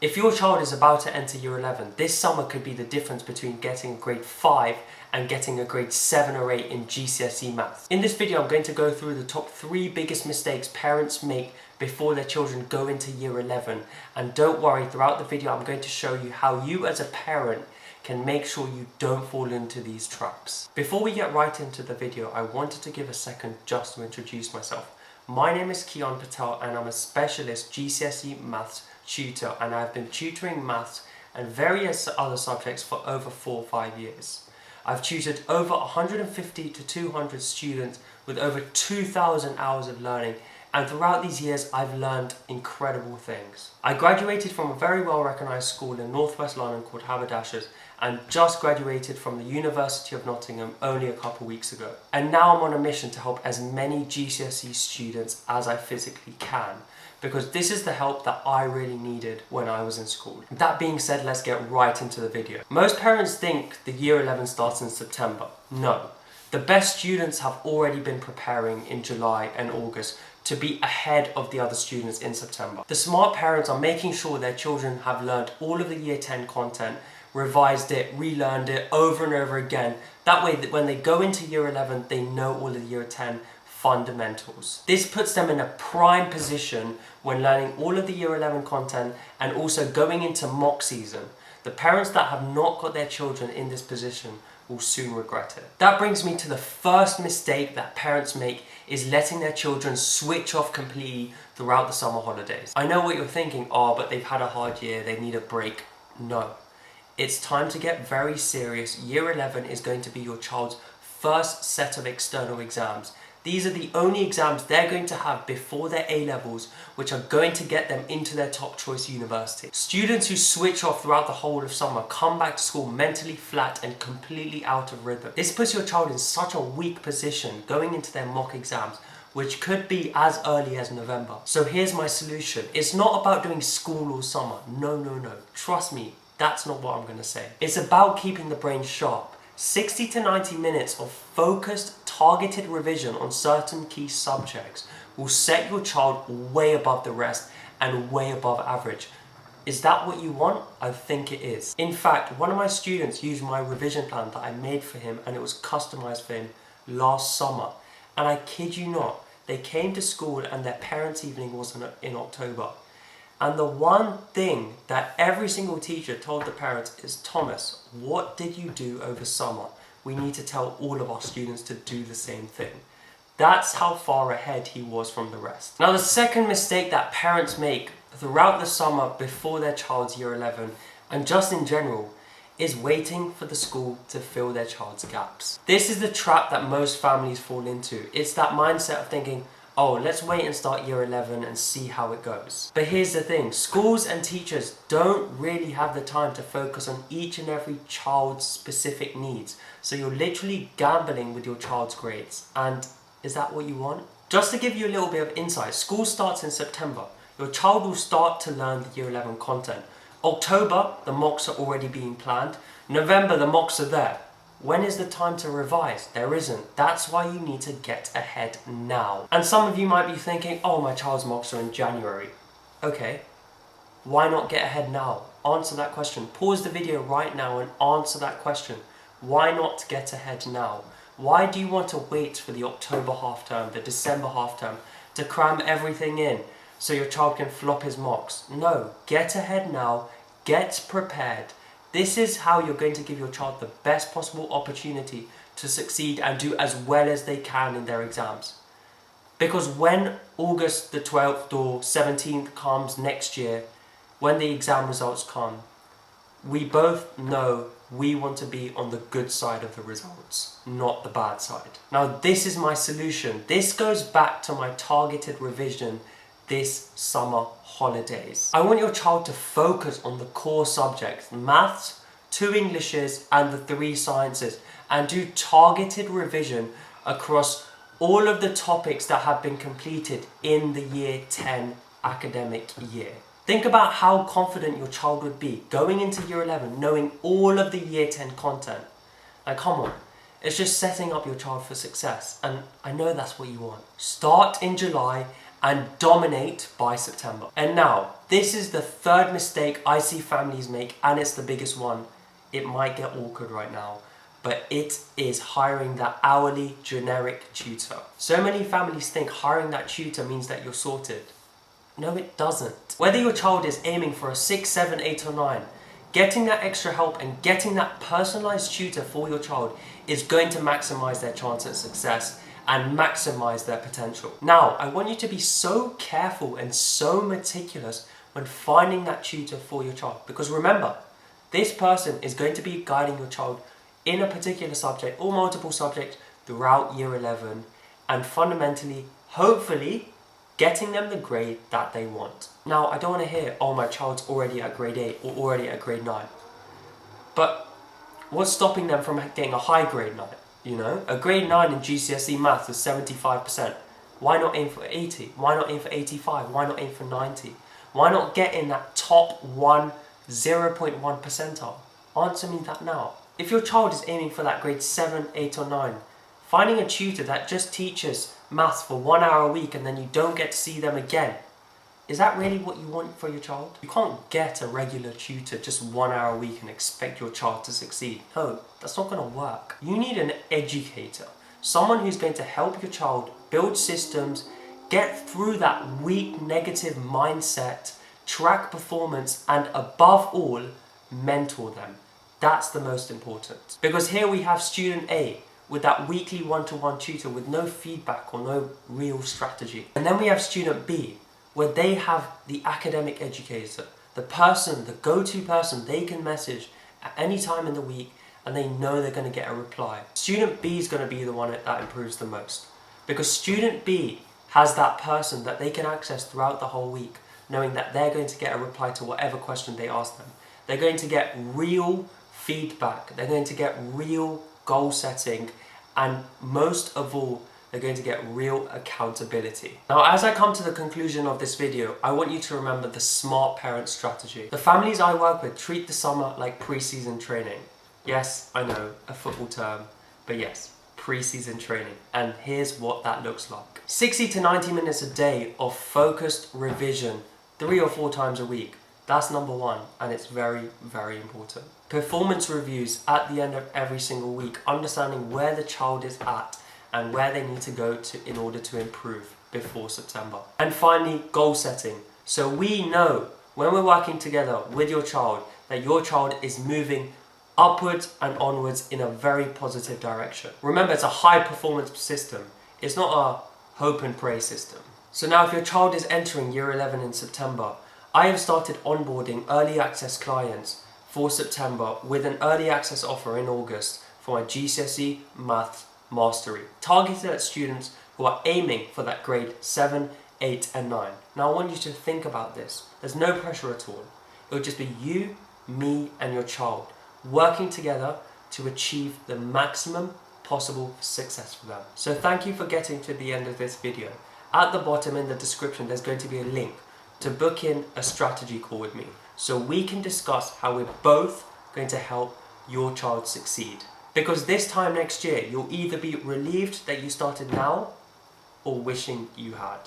If your child is about to enter year 11, this summer could be the difference between getting a grade 5 and getting a grade 7 or 8 in GCSE Maths. In this video, I'm going to go through the top 3 biggest mistakes parents make before their children go into year 11. And don't worry, throughout the video, I'm going to show you how you as a parent can make sure you don't fall into these traps. Before we get right into the video, I wanted to give a second just to introduce myself. My name is Kian Patel and I'm a specialist GCSE Maths tutor, and I've been tutoring maths and various other subjects for over 4 or 5 years. I've tutored over 150 to 200 students with over 2,000 hours of learning, and throughout these years I've learned incredible things. I graduated from a very well recognised school in northwest London called Haberdashers, and just graduated from the University of Nottingham only a couple weeks ago. And now I'm on a mission to help as many GCSE students as I physically can, because this is the help that I really needed when I was in school. That being said, let's get right into the video. Most parents think the year 11 starts in September. No. The best students have already been preparing in July and August to be ahead of the other students in September. The smart parents are making sure their children have learned all of the year 10 content, revised it, relearned it over and over again. That way, that when they go into year 11, they know all of the year 10 fundamentals. This puts them in a prime position when learning all of the year 11 content and also going into mock season. The parents that have not got their children in this position will soon regret it. That brings me to the first mistake that parents make, is letting their children switch off completely throughout the summer holidays. I know what you're thinking, but they've had a hard year, they need a break. No. It's time to get very serious. Year 11 is going to be your child's first set of external exams. These are the only exams they're going to have before their A-levels, which are going to get them into their top choice university. Students who switch off throughout the whole of summer come back to school mentally flat and completely out of rhythm. This puts your child in such a weak position going into their mock exams, which could be as early as November. So here's my solution. It's not about doing school all summer. No. Trust me, that's not what I'm going to say. It's about keeping the brain sharp. 60 to 90 minutes of focused, targeted revision on certain key subjects will set your child way above the rest and way above average. Is that what you want? I think it is. In fact, one of my students used my revision plan that I made for him, and it was customized for him last summer. And I kid you not, they came to school and their parents' evening was in October. And the one thing that every single teacher told the parents is, Thomas, what did you do over summer? We need to tell all of our students to do the same thing. That's how far ahead he was from the rest. Now, the second mistake that parents make throughout the summer before their child's year 11, and just in general, is waiting for the school to fill their child's gaps. This is the trap that most families fall into. It's that mindset of thinking, let's wait and start year 11 and see how it goes. But here's the thing, schools and teachers don't really have the time to focus on each and every child's specific needs. So you're literally gambling with your child's grades. And is that what you want? Just to give you a little bit of insight, school starts in September. Your child will start to learn the year 11 content. October, the mocks are already being planned. November, the mocks are there. When is the time to revise? There isn't. That's why you need to get ahead now. And some of you might be thinking, my child's mocks are in January. Okay, why not get ahead now? Answer that question. Pause the video right now and answer that question. Why not get ahead now? Why do you want to wait for the October half term, the December half term, to cram everything in so your child can flop his mocks? No, get ahead now, get prepared. This is how you're going to give your child the best possible opportunity to succeed and do as well as they can in their exams. Because when August the 12th or 17th comes next year, when the exam results come, we both know we want to be on the good side of the results, not the bad side. Now, this is my solution. This goes back to my targeted revision this summer holidays. I want your child to focus on the core subjects, maths, 2 Englishes and the 3 sciences, and do targeted revision across all of the topics that have been completed in the year 10 academic year. Think about how confident your child would be going into year 11 knowing all of the year 10 content. Like, come on, it's just setting up your child for success, and I know that's what you want. Start in July and dominate by September. And now, this is the third mistake I see families make, and it's the biggest one. It might get awkward right now, but it is hiring that hourly generic tutor. So many families think hiring that tutor means that you're sorted. No, it doesn't. Whether your child is aiming for a 6, 7, 8 or 9, getting that extra help and getting that personalized tutor for your child is going to maximize their chance at success and maximize their potential. Now, I want you to be so careful and so meticulous when finding that tutor for your child, because remember, this person is going to be guiding your child in a particular subject or multiple subjects throughout year 11 and fundamentally, hopefully, getting them the grade that they want. Now, I don't want to hear, oh, my child's already at grade 8 or already at grade 9. But what's stopping them from getting a high grade 9? You know, a grade 9 in GCSE Maths is 75%. Why not aim for 80? Why not aim for 85? Why not aim for 90? Why not get in that top 0.1 percentile? Answer me that now. If your child is aiming for that grade 7, 8 or 9, finding a tutor that just teaches maths for 1 hour a week and then you don't get to see them again, is that really what you want for your child? You can't get a regular tutor just 1 hour a week and expect your child to succeed. No, that's not going to work. You need an educator, someone who's going to help your child build systems, get through that weak negative mindset, track performance, and above all, mentor them. That's the most important. Because here we have student A with that weekly one-to-one tutor with no feedback or no real strategy. And then we have student B, where they have the academic educator, the person, the go-to person they can message at any time in the week and they know they're going to get a reply. Student B is going to be the one that improves the most, because student B has that person that they can access throughout the whole week, knowing that they're going to get a reply to whatever question they ask them. They're going to get real feedback, they're going to get real goal setting, and most of all, they're going to get real accountability. Now, as I come to the conclusion of this video, I want you to remember the smart parent strategy. The families I work with treat the summer like pre-season training. Yes, I know, a football term, but yes, pre-season training. And here's what that looks like. 60 to 90 minutes a day of focused revision, 3 or 4 times a week. That's number one, and it's very, very important. Performance reviews at the end of every single week, understanding where the child is at and where they need to go to in order to improve before September. And finally, goal setting. So we know when we're working together with your child that your child is moving upwards and onwards in a very positive direction. Remember, it's a high performance system. It's not a hope and pray system. So now if your child is entering year 11 in September, I have started onboarding early access clients for September with an early access offer in August for my GCSE Maths Mastery, targeted at students who are aiming for that grade 7, 8 and 9. Now I want you to think about this. There's no pressure at all. It will just be you, me and your child working together to achieve the maximum possible success for them. So thank you for getting to the end of this video. At the bottom in the description there's going to be a link to book in a strategy call with me so we can discuss how we're both going to help your child succeed. Because this time next year, you'll either be relieved that you started now or wishing you had.